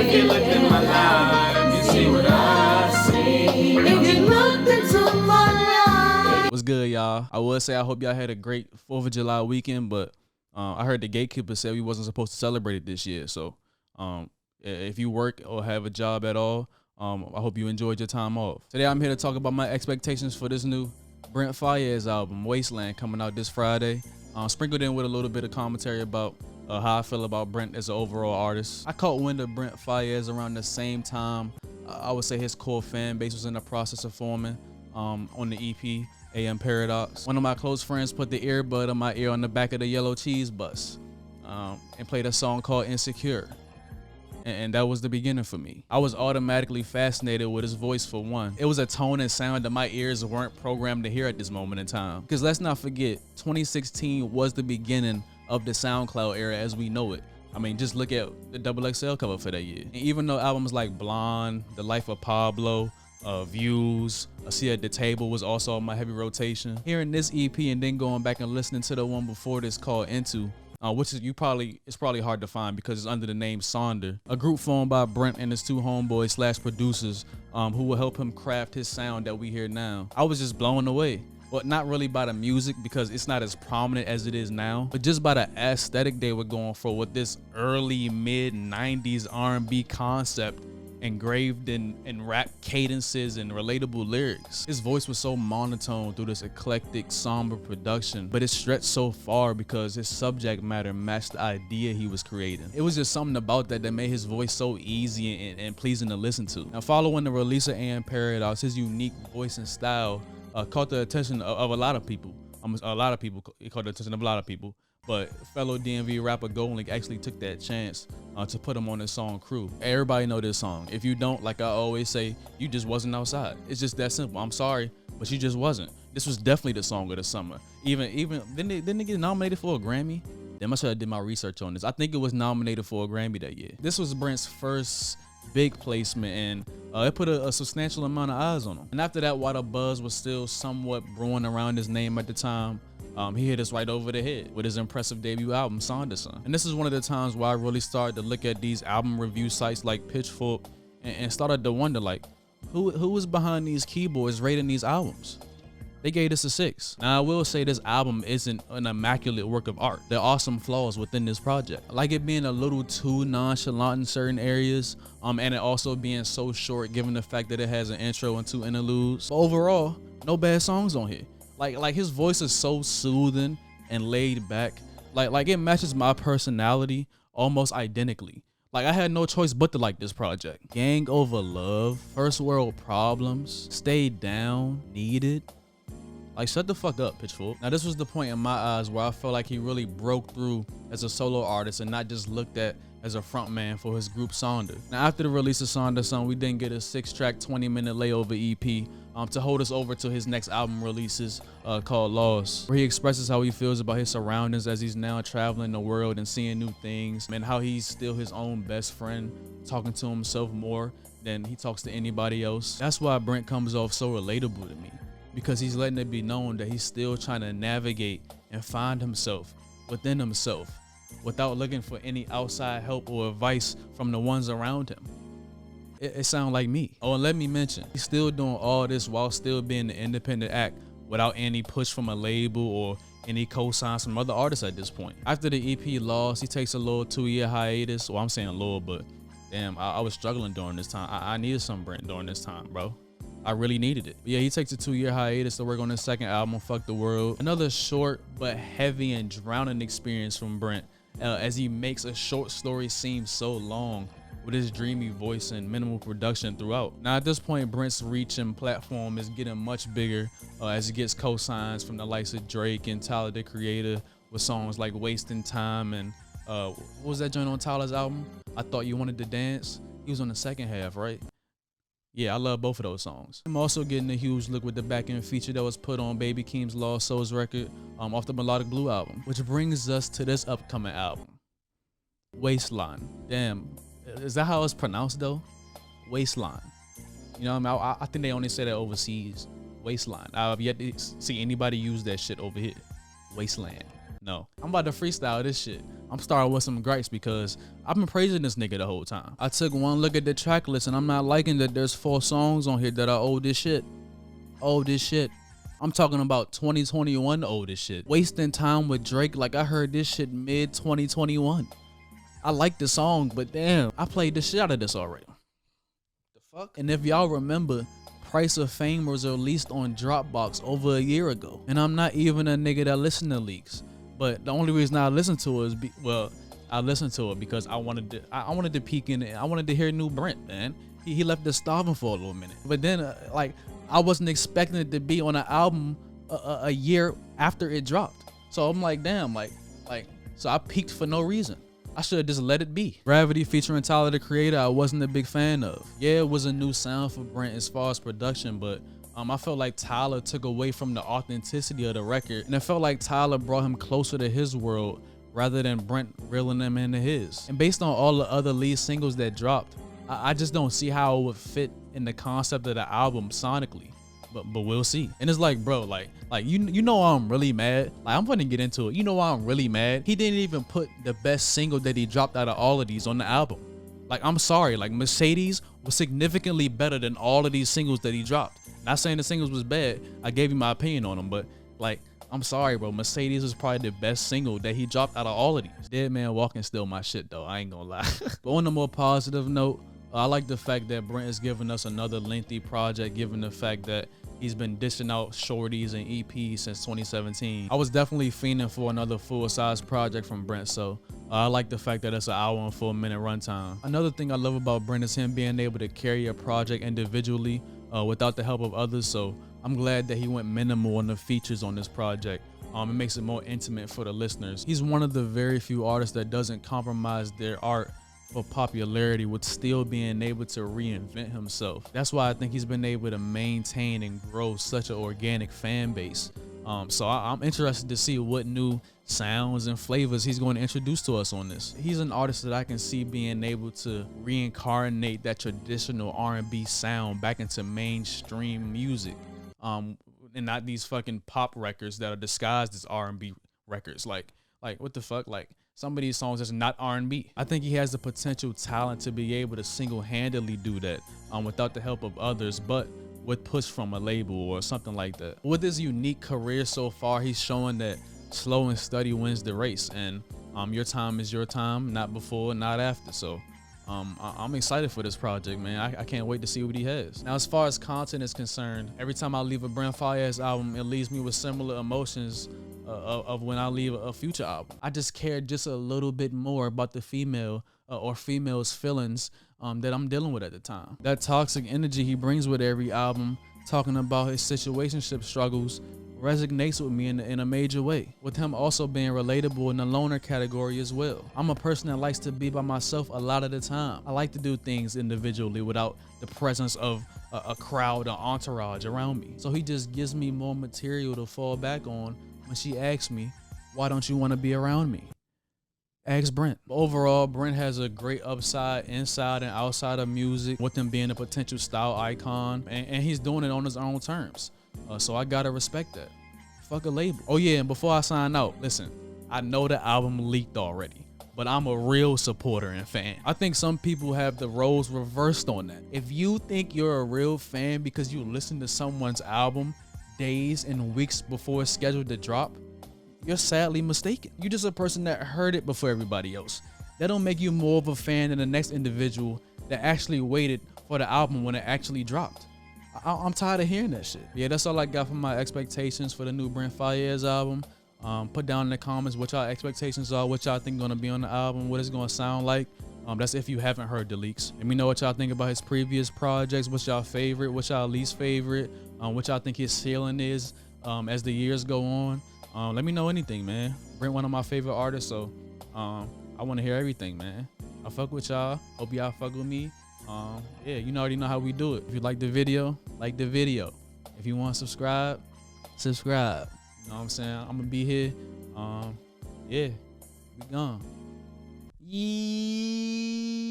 If you looked in my life, you see what I see. If you looked into my life. What's good, y'all? I would say I hope y'all had a great 4th of July weekend, but I heard the gatekeeper said we wasn't supposed to celebrate it this year. So if you work or have a job at all, I hope you enjoyed your time off. Today I'm here to talk about my expectations for this new Brent Faiyaz album, Wasteland, coming out this Friday. Sprinkled in with a little bit of commentary about how I feel about Brent as an overall artist. I caught wind of Brent Faiyaz around the same time I would say his core fan base was in the process of forming on the EP, AM Paradox. One of my close friends put the earbud in my ear on the back of the yellow cheese bus and played a song called Insecure. And that was the beginning for me. I was automatically fascinated with his voice for one. It was a tone and sound that my ears weren't programmed to hear at this moment in time. Because let's not forget, 2016 was the beginning of the SoundCloud era as we know it. I mean, just look at the XXL cover for that year. And even though albums like Blonde, The Life of Pablo, Views, A Seat at the Table was also on my heavy rotation, hearing this EP and then going back and listening to the one before this called Into, which is it's probably hard to find because it's under the name Sonder, a group formed by Brent and his two homeboys / producers who will help him craft his sound that we hear now. I was just blown away. Well, not really by the music because it's not as prominent as it is now, but just by the aesthetic they were going for with this early mid 90s R&B concept engraved in rap cadences and relatable lyrics. His voice was so monotone through this eclectic, somber production, but it stretched so far because his subject matter matched the idea he was creating. It was just something about that made his voice so easy and pleasing to listen to. Now, following the release of AM Paradox, his unique voice and style caught the attention of a lot of people. It caught the attention of a lot of people. But fellow DMV rapper GoldLink actually took that chance to put him on his song Crew. Everybody know this song. If you don't, like I always say, you just wasn't outside. It's just that simple. I'm sorry, but you just wasn't. This was definitely the song of the summer. Even didn't they get nominated for a Grammy? Damn, I should have did my research on this. I think it was nominated for a Grammy that year. This was Brent's first big placement, and it put a substantial amount of eyes on him. And after that, while the buzz was still somewhat brewing around his name at the time, he hit us right over the head with his impressive debut album, Saunderson. And this is one of the times where I really started to look at these album review sites like Pitchfork and started to wonder, like, who was behind these keyboards rating these albums? They gave this a 6. Now, I will say this album isn't an immaculate work of art. There are some flaws within this project. I like it being a little too nonchalant in certain areas, and it also being so short given the fact that it has an intro and 2 interludes. But overall, no bad songs on here. Like his voice is so soothing and laid back. Like it matches my personality almost identically. Like I had no choice but to like this project. Gang Over Love, First World Problems, Stay Down, Needed. Like, shut the fuck up, Pitchfork. Now, this was the point in my eyes where I felt like he really broke through as a solo artist and not just looked at as a frontman for his group Sonder. Now, after the release of Saunderson, we then get a 6-track, 20-minute layover EP to hold us over to his next album releases called Lost, where he expresses how he feels about his surroundings as he's now traveling the world and seeing new things, and how he's still his own best friend, talking to himself more than he talks to anybody else. That's why Brent comes off so relatable to me, because he's letting it be known that he's still trying to navigate and find himself within himself without looking for any outside help or advice from the ones around him. It sounds like me. Oh, and let me mention, he's still doing all this while still being an independent act without any push from a label or any co-signs from other artists at this point. After the EP Lost, he takes a little 2-year hiatus. Well, I'm saying a little, but damn, I was struggling during this time. I needed some Brent during this time, bro. I really needed it. But yeah, he takes a 2-year hiatus to work on his second album, Fuck the World. Another short but heavy and drowning experience from Brent as he makes a short story seem so long with his dreamy voice and minimal production throughout. Now at this point, Brent's reach and platform is getting much bigger as he gets co-signs from the likes of Drake and Tyler the Creator with songs like Wasting Time and what was that joint on Tyler's album? I Thought You Wanted to Dance. He was on the second half, right? Yeah, I love both of those songs. I'm also getting a huge look with the back-end feature that was put on Baby Keem's Lost Souls record off the Melodic Blue album, which brings us to this upcoming album, Wasteland. Damn, is that how it's pronounced though? Wasteland. You know what I mean? I think they only say that overseas. Wasteland. I've yet to see anybody use that shit over here. Wasteland. No. I'm about to freestyle this shit. I'm starting with some gripes because I've been praising this nigga the whole time. I took one look at the track list and I'm not liking that there's 4 songs on here that are old as shit. Old as shit. I'm talking about 2021 old as shit. Wasting Time with Drake, like I heard this shit mid 2021. I like the song, but damn, I played the shit out of this already. The fuck? And if y'all remember, Price of Fame was released on Dropbox over a year ago. And I'm not even a nigga that listen to leaks. But the only reason I listened to it is, I listened to it because I wanted to peek in it. I wanted to hear new Brent, man. He left us starving for a little minute. But then, I wasn't expecting it to be on an album a year after it dropped. So I'm like, damn, so I peaked for no reason. I should have just let it be. Gravity featuring Tyler the Creator, I wasn't a big fan of. Yeah, it was a new sound for Brent as far as production, but I felt like Tyler took away from the authenticity of the record, and it felt like Tyler brought him closer to his world rather than Brent reeling him into his. And based on all the other lead singles that dropped, I just don't see how it would fit in the concept of the album sonically. But we'll see. And it's like, bro, you know I'm really mad. Like, I'm gonna get into it. You know why I'm really mad? He didn't even put the best single that he dropped out of all of these on the album. Like, I'm sorry, like Mercedes was significantly better than all of these singles that he dropped. Not saying the singles was bad. I gave you my opinion on them, but like, I'm sorry, bro. Mercedes was probably the best single that he dropped out of all of these. Dead Man Walking still my shit though. I ain't gonna lie. But on a more positive note, I like the fact that Brent is giving us another lengthy project, given the fact that he's been dishing out shorties and EPs since 2017. I was definitely fiending for another full-size project from Brent, so I like the fact that it's an hour and 4-minute runtime. Another thing I love about Brent is him being able to carry a project individually without the help of others, so I'm glad that he went minimal on the features on this project. It makes it more intimate for the listeners. He's one of the very few artists that doesn't compromise their art for popularity with still being able to reinvent himself. That's why I think he's been able to maintain and grow such an organic fan base. So I'm interested to see what new sounds and flavors he's going to introduce to us on this. He's an artist that I can see being able to reincarnate that traditional R&B sound back into mainstream music. And not these fucking pop records that are disguised as R&B records. Like what the fuck? Like, some of these songs is not R&B. I think he has the potential talent to be able to single-handedly do that without the help of others, but with push from a label or something like that. With his unique career so far, he's showing that slow and steady wins the race, and your time is your time, not before, not after. So I'm excited for this project, man. I can't wait to see what he has. Now, as far as content is concerned, every time I leave a Brent Faiyaz album, it leaves me with similar emotions of when I leave a Future album. I just care just a little bit more about the female or female's feelings that I'm dealing with at the time. That toxic energy he brings with every album, talking about his situationship struggles, resonates with me in a major way, with him also being relatable in the loner category as well. I'm a person that likes to be by myself a lot of the time. I like to do things individually without the presence of a crowd or entourage around me. So he just gives me more material to fall back on when she asks me, why don't you want to be around me? Ask Brent. Overall, Brent has a great upside inside and outside of music, with him being a potential style icon, and he's doing it on his own terms. So I gotta respect that. Fuck a label. Oh yeah, and before I sign out, listen, I know the album leaked already, but I'm a real supporter and fan. I think some people have the roles reversed on that. If you think you're a real fan because you listen to someone's album days and weeks before it's scheduled to drop, you're sadly mistaken. You're just a person that heard it before everybody else. That don't make you more of a fan than the next individual that actually waited for the album when it actually dropped. I'm tired of hearing that shit. Yeah, that's all I got for my expectations for the new Brent Faiyaz album. Put down in the comments what y'all expectations are, what y'all think gonna be on the album, what it's gonna sound like. That's if you haven't heard the leaks. Let me know what y'all think about his previous projects. What's y'all favorite? What's y'all least favorite? What y'all think his ceiling is as the years go on. Let me know anything, man. Brent, one of my favorite artists, so I want to hear everything, man. I fuck with y'all. Hope y'all fuck with me. Yeah, you already know how we do it. If you like the video, like the video. If you want to subscribe, subscribe. You know what I'm saying? I'm gonna be here. Yeah, we gone. Yee.